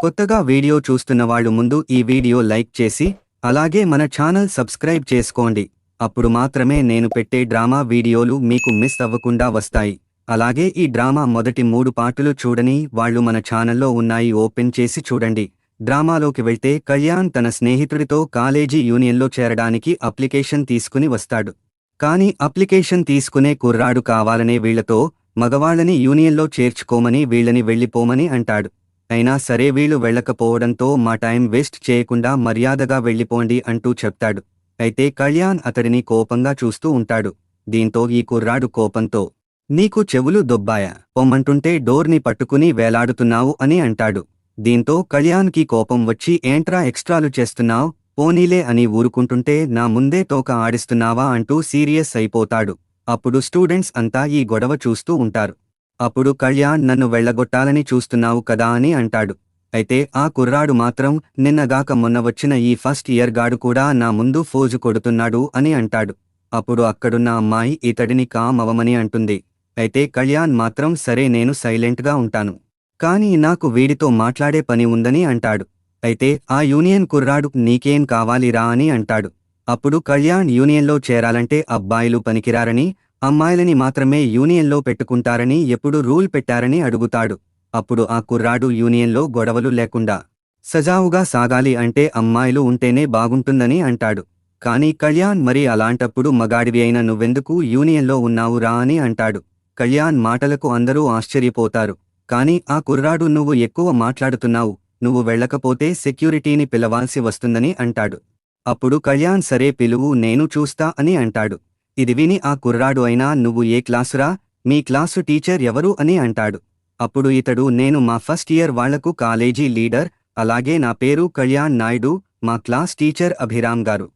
కొత్తగా వీడియో చూస్తున్న వాళ్ళు ముందు ఈ వీడియో లైక్ చేసి అలాగే మన ఛానల్ సబ్స్క్రైబ్ చేసుకోండి. అప్పుడు మాత్రమే నేను పెట్టే డ్రామా వీడియోలు మీకు మిస్ అవ్వకుండా వస్తాయి. అలాగే ఈ డ్రామా మొదటి 3 పార్టులు చూడని వాళ్ళు మన ఛానల్లో ఉన్నాయి, ఓపెన్ చేసి చూడండి. డ్రామాలోకి వెళ్తే కళ్యాణ్ తన స్నేహితుడితో కాలేజీ యూనియన్లో చేరడానికి అప్లికేషన్ తీసుకుని వస్తాడు. కానీ అప్లికేషన్ తీసుకునే కుర్రాడు కావాలనే వీళ్లతో మగవాళ్లని యూనియన్లో చేర్చుకోమని వీళ్ళని వెళ్ళిపోమని అంటాడు. అయినా సరే వీళ్ళు వెళ్లకపోవడంతో మా టైం వేస్ట్ చేయకుండా మర్యాదగా వెళ్ళిపోండి అంటూ చెప్తాడు. అయితే కళ్యాణ్ అతడిని కోపంగా చూస్తూ ఉంటాడు. దీంతో ఈ కుర్రాడు కోపంతో, నీకు చెవులు దొబ్బాయా, పొమ్మంటుంటే డోర్ని పట్టుకుని వేలాడుతున్నావు అని అంటాడు. దీంతో కళ్యాణ్కి కోపం వచ్చి, ఏంట్రా ఎక్స్ట్రాలు చేస్తున్నావ్, పోనీలే అని ఊరుకుంటుంటే నా ముందే తోక ఆడిస్తున్నావా అంటూ సీరియస్ అయిపోతాడు. అప్పుడు స్టూడెంట్స్ అంతా ఈ గొడవ చూస్తూ ఉంటారు. అప్పుడు కళ్యాణ్, నన్ను వెళ్లగొట్టాలని చూస్తున్నావు కదా అని అంటాడు. అయితే ఆ కుర్రాడు మాత్రం, నిన్నగాక మొన్న వచ్చిన ఈ ఫస్ట్ ఇయర్ గాడు కూడా నా ముందు ఫోజు కొడుతున్నాడు అని అంటాడు. అప్పుడు అక్కడున్న అమ్మాయి ఇతడిని కామ్ అవమని అంటుంది. అయితే కళ్యాణ్ మాత్రం, సరే నేను సైలెంట్గా ఉంటాను, కానీ నాకు వీడితో మాట్లాడే పని ఉందని అంటాడు. అయితే ఆ యూనియన్ కుర్రాడు, నీకేం కావాలిరా అని అంటాడు. అప్పుడు కళ్యాణ్, యూనియన్లో చేరాలంటే అబ్బాయిలు పనికిరారని, అమ్మాయిలని మాత్రమే యూనియన్లో పెట్టుకుంటారని ఎప్పుడు రూల్ పెట్టారని అడుగుతాడు. అప్పుడు ఆ కుర్రాడు, యూనియన్లో గొడవలు లేకుండా సజావుగా సాగాలి అంటే అమ్మాయిలు ఉంటేనే బాగుంటుందని అంటాడు. కానీ కళ్యాణ్, మరి అలాంటప్పుడు మగాడివి అయిన నువ్వెందుకు యూనియన్లో ఉన్నావురా అని అంటాడు. కళ్యాణ్ మాటలకు అందరూ ఆశ్చర్యపోతారు. కానీ ఆ కుర్రాడు, నువ్వు ఎక్కువ మాట్లాడుతున్నావు, నువ్వు వెళ్ళకపోతే సెక్యూరిటీని పిలవాల్సి వస్తుందని అంటాడు. అప్పుడు కళ్యాణ్, సరే పిలువు, నేను చూస్తా అని అంటాడు. ఇది విని ఆ కుర్రాడు, అయినా నువ్వు ఏ క్లాసురా, మీ క్లాసు టీచర్ ఎవరు అని అంటాడు. అప్పుడు ఇతడు, నేను మా ఫస్ట్ ఇయర్ వాళ్లకు కాలేజీ లీడర్, అలాగే నా పేరు కళ్యాణ్ నాయుడు, మా క్లాస్ టీచర్ అభిరామ్ గారు,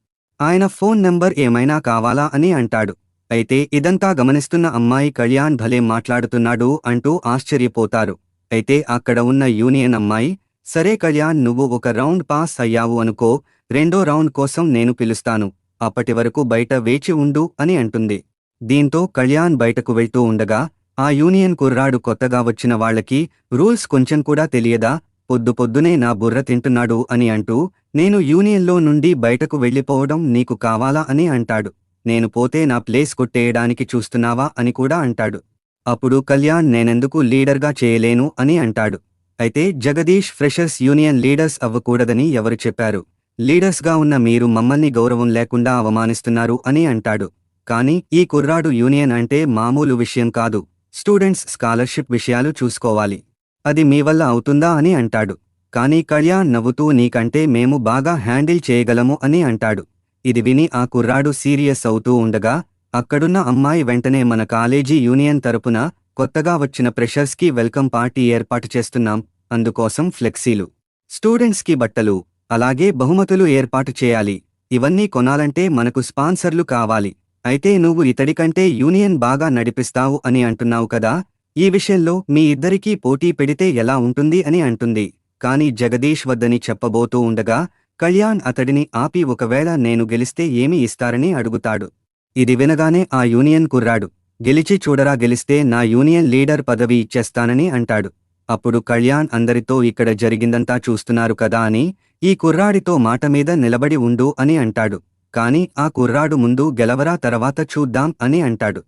ఆయన ఫోన్ నంబర్ ఏమైనా కావాలా అని అంటాడు. అయితే ఇదంతా గమనిస్తున్న అమ్మాయి, కళ్యాణ్ భలే మాట్లాడుతున్నాడు అంటూ ఆశ్చర్యపోతారు. అయితే అక్కడ ఉన్న యూనియన్ అమ్మాయి, సరే కళ్యాణ్, నువ్వు ఒక రౌండ్ పాస్ అయ్యావు అనుకో, రెండో రౌండ్ కోసం నేను పిలుస్తాను, అప్పటి వరకు బయట వేచి ఉండు అని అంటుంది. దీంతో కళ్యాణ్ బయటకు వెళ్తూ ఉండగా ఆ యూనియన్ కుర్రాడు, కొత్తగా వచ్చిన వాళ్లకి రూల్స్ కొంచెం కూడా తెలియదా, పొద్దుపొద్దునే నా బుర్ర తింటున్నాడు అని అంటూ, నేను యూనియన్లో నుండి బయటకు వెళ్ళిపోవడం నీకు కావాలా అని అంటాడు. నేను పోతే నా ప్లేస్ కొట్టేయడానికి చూస్తున్నావా అని కూడా అంటాడు. అప్పుడు కళ్యాణ్, నేనెందుకు లీడర్గా చేయలేను అని అంటాడు. అయితే జగదీష్, ఫ్రెషర్స్ యూనియన్ లీడర్స్ అవ్వకూడదని ఎవరు చెప్పారు, లీడర్స్గా ఉన్న మీరు మమ్మల్ని గౌరవం లేకుండా అవమానిస్తున్నారు అని అంటాడు. కానీ ఈ కుర్రాడు, యూనియన్ అంటే మామూలు విషయం కాదు, స్టూడెంట్స్ స్కాలర్షిప్ విషయాలు చూసుకోవాలి, అది మీ వల్ల అవుతుందా అని అంటాడు. కానీ కళ్యాణ్ నవ్వుతూ, నీకంటే మేము బాగా హ్యాండిల్ చేయగలము అని అంటాడు. ఇది విని ఆ కుర్రాడు సీరియస్ అవుతూ ఉండగా అక్కడున్న అమ్మాయి వెంటనే, మన కాలేజీ యూనియన్ తరపున కొత్తగా వచ్చిన ఫ్రెషర్స్కి వెల్కమ్ పార్టీ ఏర్పాటు చేస్తున్నాం, అందుకోసం ఫ్లెక్సీలు, స్టూడెంట్స్కి బట్టలు, అలాగే బహుమతులు ఏర్పాటు చేయాలి, ఇవన్నీ కొనాలంటే మనకు స్పాన్సర్లు కావాలి. అయితే నువ్వు ఇతడికంటే యూనియన్ బాగా నడిపిస్తావు అని అంటున్నావు కదా, ఈ విషయంలో మీ ఇద్దరికీ పోటీ పెడితే ఎలా ఉంటుంది అని అంటుంది. కానీ జగదీష్ వద్దని చెప్పబోతూ ఉండగా కళ్యాణ్ అతడిని ఆపి, ఒకవేళ నేను గెలిస్తే ఏమి ఇస్తారని అడుగుతాడు. ఇది వినగానే ఆ యూనియన్ కుర్రాడు, గెలిచి చూడరా, గెలిస్తే నా యూనియన్ లీడర్ పదవి ఇచ్చేస్తానని అంటాడు. అప్పుడు కళ్యాణ్, అందరితో ఇక్కడ జరిగిందంతా చూస్తున్నారు కదా అని ఈ కుర్రాడితో మాట మీద నిలబడి ఉండు అని అంటాడు. కాని ఆ కుర్రాడు, ముందు గెలవరా, తర్వాత చూద్దాం అని అంటాడు.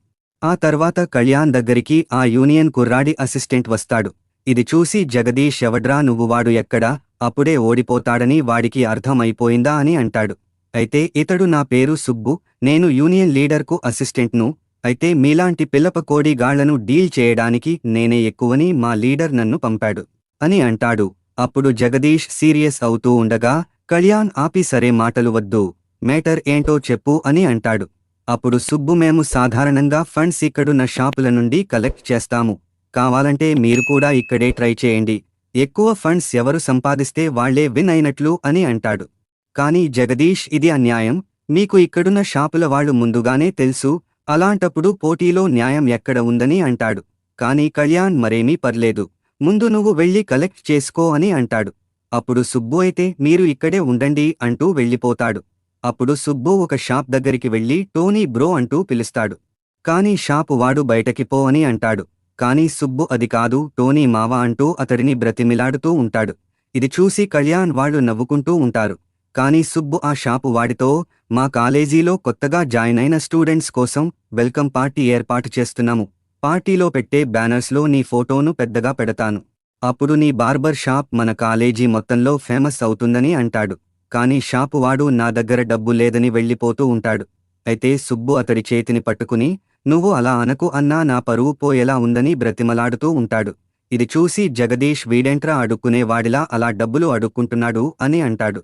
ఆ తర్వాత కళ్యాణ్ దగ్గరికి ఆ యూనియన్ కుర్రాడి అసిస్టెంట్ వస్తాడు. ఇది చూసి జగదీష్, ఎవడ్రా నువ్వు, వాడు ఎక్కడా, అప్పుడే ఓడిపోతాడని వాడికి అర్థం అయిపోయిందా అని అంటాడు. అయితే ఇతడు, నా పేరు సుబ్బు, నేను యూనియన్ లీడర్కు అసిస్టెంట్ను, అయితే మీలాంటి పిల్లపకోడి గాళ్లను డీల్ చేయడానికి నేనే ఎక్కువని మా లీడర్ నన్ను పంపాడు అని అంటాడు. అప్పుడు జగదీష్ సీరియస్ అవుతూ ఉండగా కళ్యాణ్ ఆపి, సరే మాటలు వద్దు, మేటర్ ఏంటో చెప్పు అని అంటాడు. అప్పుడు సుబ్బు, మేము సాధారణంగా ఫండ్స్ ఇక్కడున్న షాపుల నుండి కలెక్ట్ చేస్తాము, కావాలంటే మీరు కూడా ఇక్కడే ట్రై చేయండి, ఎక్కువ ఫండ్స్ ఎవరు సంపాదిస్తే వాళ్లే విన్ అయినట్లు అని అంటాడు. కానీ జగదీష్, ఇది అన్యాయం, మీకు ఇక్కడున్న షాపుల వాళ్ళు ముందుగానే తెలుసు, అలాంటప్పుడు పోటీలో న్యాయం ఎక్కడ ఉందని అంటాడు. కానీ కళ్యాణ్, మరేమీ పర్లేదు, ముందు నువ్వు వెళ్ళి కలెక్ట్ చేసుకో అని అంటాడు. అప్పుడు సుబ్బు, అయితే మీరు ఇక్కడే ఉండండి అంటూ వెళ్ళిపోతాడు. అప్పుడు సుబ్బు ఒక షాప్ దగ్గరికి వెళ్ళి టోనీ బ్రో అంటూ పిలుస్తాడు. కానీ షాపు వాడు బయటకి పో అని అంటాడు. కానీ సుబ్బు, అది కాదు టోనీ మావా అంటూ అతడిని బ్రతిమిలాడుతూ ఉంటాడు. ఇది చూసి కళ్యాణ్ వాళ్ళు నవ్వుకుంటూ ఉంటారు. కానీ సుబ్బు ఆ షాపు వాడితో, మా కాలేజీలో కొత్తగా జాయిన్ అయిన స్టూడెంట్స్ కోసం వెల్కమ్ పార్టీ ఏర్పాటు చేస్తున్నాము. పార్టీలో పెట్టే బ్యానర్స్లో నీ ఫోటోను పెద్దగా పెడతాను. అప్పుడు నీ బార్బర్ షాప్ మన కాలేజీ మొత్తంలో ఫేమస్ అవుతుందని అంటాడు. కానీ షాపు వాడు నా దగ్గర డబ్బు లేదని వెళ్ళిపోతూ ఉంటాడు. అయితే సుబ్బు అతడి చేతిని పట్టుకుని, నువ్వు అలా అనకు అన్నా నా పరువు పోయేలా ఉందని బ్రతిమలాడుతూ ఉంటాడు. ఇది చూసి జగదీష్ వీడేంట్రా అడుక్కునేవాడిలా అలా డబ్బులు అడుక్కుంటున్నాడు అని అంటాడు.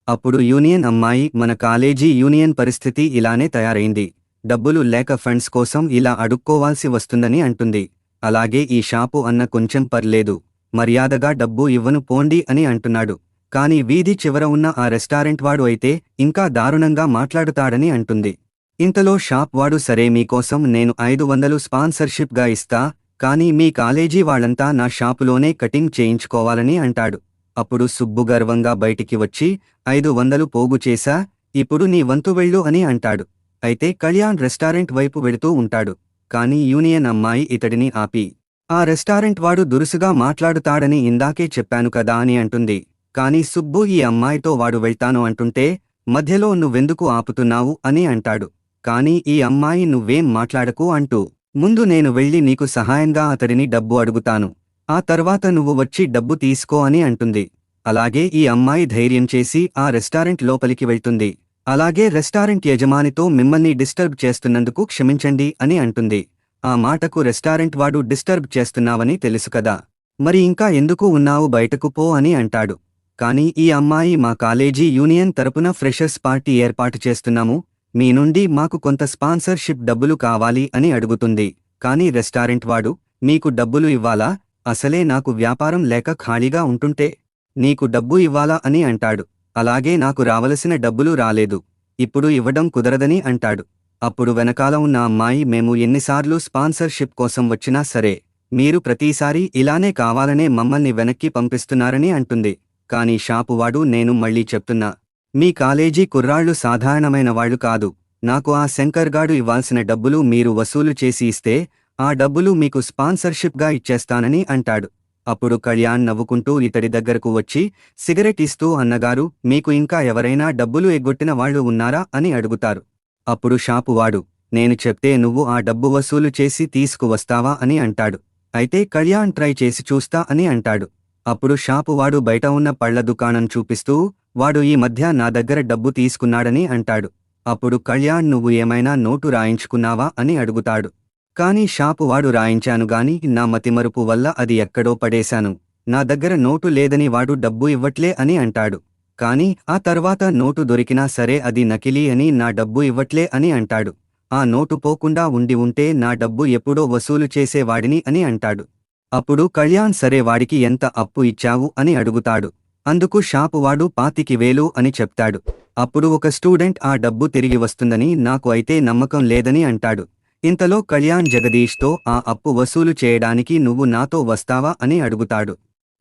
అప్పుడు యూనియన్ అమ్మాయి, మన కాలేజీ యూనియన్ పరిస్థితి ఇలానే తయారైంది. డబ్బులు లేక ఫండ్స్ కోసం ఇలా అడుక్కోవాల్సి వస్తుందని అంటుంది. అలాగే ఈ షాపు అన్న కొంచెం పర్లేదు, మర్యాదగా డబ్బు ఇవ్వను పోండి అని అంటున్నాడు. కానీ వీధి చివర ఉన్న ఆ రెస్టారెంట్ వాడు అయితే ఇంకా దారుణంగా మాట్లాడుతాడని అంటుంది. ఇంతలో షాప్ వాడు, సరే మీకోసం నేను 500 స్పాన్సర్షిప్ గా ఇస్తా, కానీ మీ కాలేజీ వాళ్ళంతా నా షాపులోనే కటింగ్ చేయించుకోవాలని అంటాడు. అప్పుడు సుబ్బు గర్వంగా బయటికి వచ్చి, 500 పోగు చేశా, ఇప్పుడు నీ వంతు వెళ్ళు అని అంటాడు. అయితే కళ్యాణ్ రెస్టారెంట్ వైపు వెళుతూ ఉంటాడు. కానీ యూనియన్ అమ్మాయి ఇతడిని ఆపి, ఆ రెస్టారెంట్ వాడు దురుసుగా మాట్లాడుతాడని ఇందాకే చెప్పాను కదా అని అంటుంది. కానీ సుబ్బు ఈ అమ్మాయితో వాడు వెళ్తాను అంటుంటే మధ్యలో నువ్వెందుకు ఆపుతున్నావు అని అంటాడు. కానీ ఈ అమ్మాయి నువ్వేం మాట్లాడకు అంటూ, ముందు నేను వెళ్ళి నీకు సహాయంగా అతడిని డబ్బు అడుగుతాను, ఆ తర్వాత నువ్వు వచ్చి డబ్బు తీసుకో అని అంటుంది. అలాగే ఈ అమ్మాయి ధైర్యం చేసి ఆ రెస్టారెంట్ లోపలికి వెళ్తుంది. అలాగే రెస్టారెంట్ యజమానితో, మిమ్మల్ని డిస్టర్బ్ చేస్తున్నందుకు క్షమించండి అని అంటుంది. ఆ మాటకు రెస్టారెంట్ వాడు, డిస్టర్బ్ చేస్తున్నావని తెలుసు కదా, మరి ఇంకా ఎందుకు ఉన్నావు, బయటకు పో అని అంటాడు. కానీ ఈ అమ్మాయి, మా కాలేజీ యూనియన్ తరపున ఫ్రెషర్స్ పార్టీ ఏర్పాటు చేస్తున్నాము, మీ నుండి మాకు కొంత స్పాన్సర్షిప్ డబ్బులు కావాలి అని అడుగుతుంది. కానీ రెస్టారెంట్ వాడు, మీకు డబ్బులు ఇవ్వాలా, అసలే నాకు వ్యాపారం లేక ఖాళీగా ఉంటుంటే నీకు డబ్బు ఇవ్వాలా అని అంటాడు. అలాగే నాకు రావలసిన డబ్బులు రాలేదు, ఇప్పుడు ఇవ్వడం కుదరదని అంటాడు. అప్పుడు వెనకాల ఉన్న అమ్మాయి, మేము ఎన్నిసార్లు స్పాన్సర్షిప్ కోసం వచ్చినా సరే మీరు ప్రతిసారీ ఇలానే కావాలనే మమ్మల్ని వెనక్కి పంపిస్తున్నారని అంటుంది. కానీ షాపువాడు, నేను మళ్ళీ చెప్తున్నా, మీ కాలేజీ కుర్రాళ్లు సాధారణమైన వాళ్ళు కాదు, నాకు ఆ శంకర్గాడు ఇవ్వాల్సిన డబ్బులు మీరు వసూలు చేసి ఇస్తే ఆ డబ్బులు మీకు స్పాన్సర్షిప్గా ఇచ్చేస్తానని అంటాడు. అప్పుడు కళ్యాణ్ నవ్వుకుంటూ ఇతడి దగ్గరకు వచ్చి సిగరెట్ ఇస్తూ, అన్నగారు మీకు ఇంకా ఎవరైనా డబ్బులు ఎగ్గొట్టిన వాళ్ళు ఉన్నారా అని అడుగుతారు. అప్పుడు షాపువాడు, నేను చెప్తే నువ్వు ఆ డబ్బు వసూలు చేసి తీసుకువస్తావా అని అంటాడు. అయితే కళ్యాణ్ ట్రై చేసి చూస్తా అని అంటాడు. అప్పుడు షాపువాడు బయట ఉన్న పళ్ల దుకాణం చూపిస్తూ, వాడు ఈ మధ్య నా దగ్గర డబ్బు తీసుకున్నాడని అంటాడు. అప్పుడు కళ్యాణ్, నువ్వు ఏమైనా నోటు రాయించుకున్నావా అని అడుగుతాడు. కానీ షాపువాడు, రాయించాను గాని నా మతిమరుపు వల్ల అది ఎక్కడో పడేశాను, నా దగ్గర నోటు లేదని వాడు డబ్బు ఇవ్వట్లే అని అంటాడు. కానీ ఆ తర్వాత నోటు దొరికినా సరే అది నకిలీ అని, నా డబ్బు ఇవ్వట్లే అని అంటాడు. ఆ నోటు పోకుండా ఉండి ఉంటే నా డబ్బు ఎప్పుడో వసూలు చేసేవాడిని అని అంటాడు. అప్పుడు కళ్యాణ్, సరే వాడికి ఎంత అప్పు ఇచ్చావు అని అడుగుతాడు. అందుకు షాపువాడు 25,000 అని చెప్తాడు. అప్పుడు ఒక స్టూడెంట్, ఆ డబ్బు తిరిగి వస్తుందని నాకు అయితే నమ్మకం లేదని అంటాడు. ఇంతలో కళ్యాణ్ జగదీష్తో, ఆ అప్పు వసూలు చేయడానికి నువ్వు నాతో వస్తావా అని అడుగుతాడు.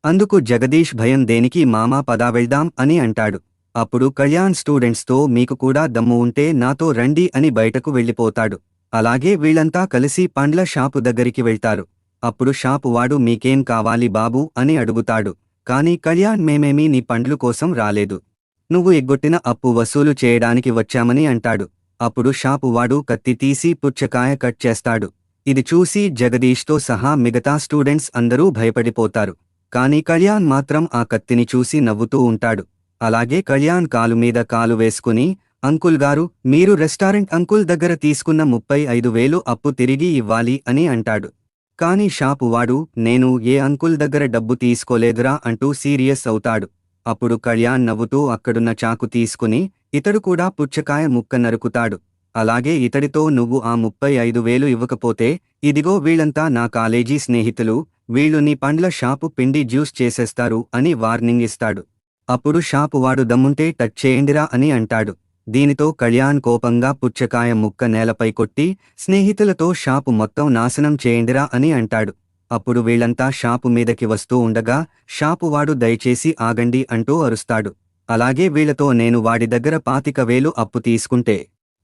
అందుకు జగదీష్, భయం దేనికి మామా, పదా వెళ్దాం అని అంటాడు. అప్పుడు కళ్యాణ్ స్టూడెంట్స్తో, మీకు కూడా దమ్ము ఉంటే నాతో రండి అని బయటకు వెళ్ళిపోతాడు. అలాగే వీళ్లంతా కలిసి పండ్ల షాపు దగ్గరికి వెళ్తారు. అప్పుడు షాపువాడు, మీకేం కావాలి బాబూ అని అడుగుతాడు. కానీ కళ్యాణ్, మేమేమీ నీ పండ్లు కోసం రాలేదు, నువ్వు ఎగ్గొట్టిన అప్పు వసూలు చేయడానికి వచ్చామని అంటాడు. అప్పుడు షాపువాడు కత్తి తీసి పుచ్చకాయ కట్ చేస్తాడు. ఇది చూసి జగదీష్తో సహా మిగతా స్టూడెంట్స్ అందరూ భయపడిపోతారు. కానీ కళ్యాణ్ మాత్రం ఆ కత్తిని చూసి నవ్వుతూ ఉంటాడు. అలాగే కళ్యాణ్ కాలు మీద కాలు వేసుకుని, అంకుల్ గారు, మీరు రెస్టారెంట్ అంకుల్ దగ్గర తీసుకున్న 35,000 అప్పు తిరిగి ఇవ్వాలి అని అంటాడు. కానీ షాపువాడు, నేను ఏ అంకుల్ దగ్గర డబ్బు తీసుకోలేదురా అంటూ సీరియస్ అవుతాడు. అప్పుడు కళ్యాణ్ నవ్వుతూ అక్కడున్న చాకు తీసుకుని ఇతడు కూడా పుచ్చకాయ ముక్క నరుకుతాడు. అలాగే ఇతడితో, నువ్వు ఆ 35,000 ఇవ్వకపోతే ఇదిగో వీళ్ళంతా నా కాలేజీ స్నేహితులు, వీళ్ళు నీ పండ్ల షాపు పిండి జ్యూస్ చేసేస్తారు అని వార్నింగ్ ఇస్తాడు. అప్పుడు షాపువాడు, దమ్ముంటే టచ్ చేయండిరా అని అంటాడు. దీనితో కళ్యాణ్ కోపంగా పుచ్చకాయ ముక్క నేలపై కొట్టి, స్నేహితులతో షాపు మొత్తం నాశనం చేయండిరా అని అంటాడు. అప్పుడు వీళ్లంతా షాపు మీదకి వస్తూ ఉండగా షాపువాడు, దయచేసి ఆగండి అంటూ అరుస్తాడు. అలాగే వీళ్లతో, నేను వాడి దగ్గర 25,000 అప్పు తీసుకుంటే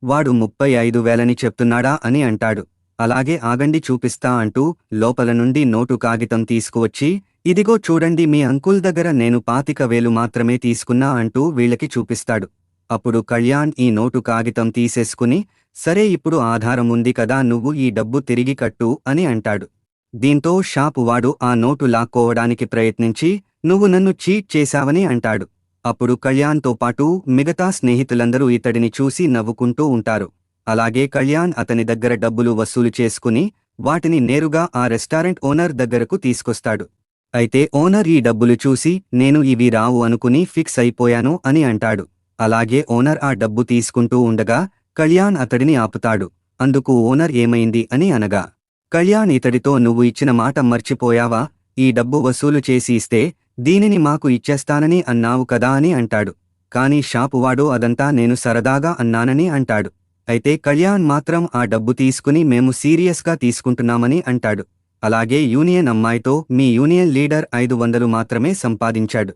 వాడు 35,000 చెప్తున్నాడా అని అంటాడు. అలాగే ఆగండి చూపిస్తా అంటూ లోపల నుండి నోటు కాగితం తీసుకువచ్చి ఇదిగో చూడండి మీ అంకుల్ దగ్గర నేను 25,000 మాత్రమే తీసుకున్నా అంటూ వీళ్ళకి చూపిస్తాడు. అప్పుడు కళ్యాణ్ ఈ నోటు కాగితం తీసేసుకుని, సరే ఇప్పుడు ఆధారం ఉంది కదా నువ్వు ఈ డబ్బు తిరిగి కట్టు అని అంటాడు. దీంతో షాపు వాడు ఆ నోటు లాక్కోవడానికి ప్రయత్నించి, నువ్వు నన్ను చీట్ చేశావని అంటాడు. అప్పుడు కళ్యాణ్తో పాటు మిగతా స్నేహితులందరూ ఇతడిని చూసి నవ్వుకుంటూ ఉంటారు. అలాగే కళ్యాణ్ అతని దగ్గర డబ్బులు వసూలు చేసుకుని వాటిని నేరుగా ఆ రెస్టారెంట్ ఓనర్ దగ్గరకు తీసుకొస్తాడు. అయితే ఓనర్ ఈ డబ్బులు చూసి నేను ఇవి రావు అనుకుని ఫిక్స్ అయిపోయాను అని అంటాడు. అలాగే ఓనర్ ఆ డబ్బు తీసుకుంటూ ఉండగా కళ్యాణ్ అతడిని ఆపుతాడు. అందుకు ఓనర్ ఏమైంది అని అనగా కళ్యాణ్ ఇతడితో నువ్వు ఇచ్చిన మాట మర్చిపోయావా? ఈ డబ్బు వసూలు చేసి ఇస్తే దీనిని మాకు ఇచ్చేస్తానని అన్నావు కదా అని అంటాడు. కాని షాపువాడు అదంతా నేను సరదాగా అన్నానని అంటాడు. అయితే కళ్యాణ్ మాత్రం ఆ డబ్బు తీసుకుని మేము సీరియస్గా తీసుకుంటున్నామని అంటాడు. అలాగే యూనియన్ అమ్మాయితో మీ యూనియన్ లీడర్ 500 మాత్రమే సంపాదించాడు.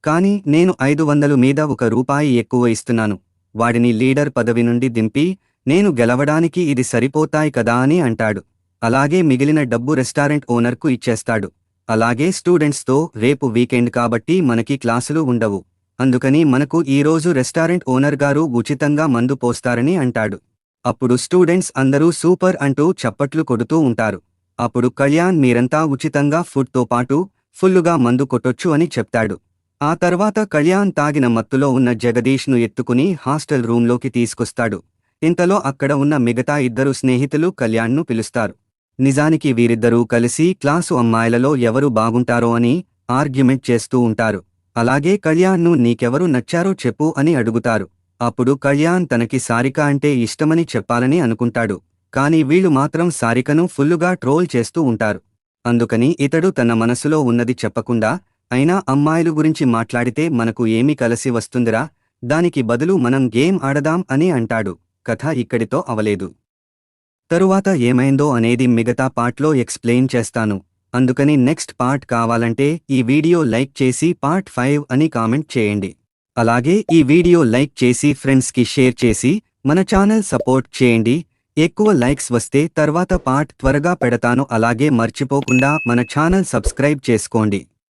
కాని నేను 500 మీద ₹1 ఎక్కువ ఇస్తున్నాను. వాడిని లీడర్ పదవి నుండి దింపి నేను గెలవడానికి ఇది సరిపోతాయి కదా అని అంటాడు. అలాగే మిగిలిన డబ్బు రెస్టారెంట్ ఓనర్కు ఇచ్చేస్తాడు. అలాగే స్టూడెంట్స్తో రేపు వీకెండ్ కాబట్టి మనకి క్లాసులు ఉండవు. అందుకని మనకు ఈరోజు రెస్టారెంట్ ఓనర్ గారు ఉచితంగా మందు పోస్తారని అంటాడు. అప్పుడు స్టూడెంట్స్ అందరూ సూపర్ అంటూ చప్పట్లు కొడుతూ ఉంటారు. అప్పుడు కళ్యాణ్ మీరంతా ఉచితంగా ఫుడ్తో పాటు ఫుల్లుగా మందు కొట్టొచ్చు అని చెప్తాడు. ఆ తర్వాత కళ్యాణ్ తాగిన మత్తులో ఉన్న జగదీష్ను ఎత్తుకుని హాస్టల్ రూంలోకి తీసుకొస్తాడు. ఇంతలో అక్కడ ఉన్న మిగతా 2 స్నేహితులు కళ్యాణ్ను పిలుస్తారు. నిజానికి వీరిద్దరూ కలిసి క్లాసు అమ్మాయిలలో ఎవరు బాగుంటారో అని ఆర్గ్యుమెంట్ చేస్తూ ఉంటారు. అలాగే కళ్యాణ్ను నీకెవరు నచ్చారో చెప్పు అని అడుగుతారు. అప్పుడు కళ్యాణ్ తనకి సారిక అంటే ఇష్టమని చెప్పాలని అనుకుంటాడు. కాని వీళ్ళు మాత్రం సారికను ఫుల్లుగా ట్రోల్ చేస్తూ ఉంటారు. అందుకని ఇతడు తన మనసులో ఉన్నది చెప్పకుండా, అయినా అమ్మాయిలు గురించి మాట్లాడితే మనకు ఏమి కలిసి వస్తుందిరా, దానికి బదులు మనం గేమ్ ఆడదాం అని అంటాడు. కథ ఇక్కడితో అవలేదు. తరువాత ఏమైందో అనేది మిగతా పార్ట్లో ఎక్స్ప్లెయిన్ చేస్తాను. అందుకని నెక్స్ట్ పార్ట్ కావాలంటే ఈ వీడియో లైక్ చేసి పార్ట్ 5 అని కామెంట్ చేయండి. అలాగే ఈ వీడియో లైక్ చేసి ఫ్రెండ్స్కి షేర్ చేసి మన ఛానల్ సపోర్ట్ చేయండి. ఎక్కువ లైక్స్ వస్తే తర్వాత పార్ట్ త్వరగా పెడతాను. అలాగే మర్చిపోకుండా మన ఛానల్ సబ్స్క్రైబ్ చేసుకోండి.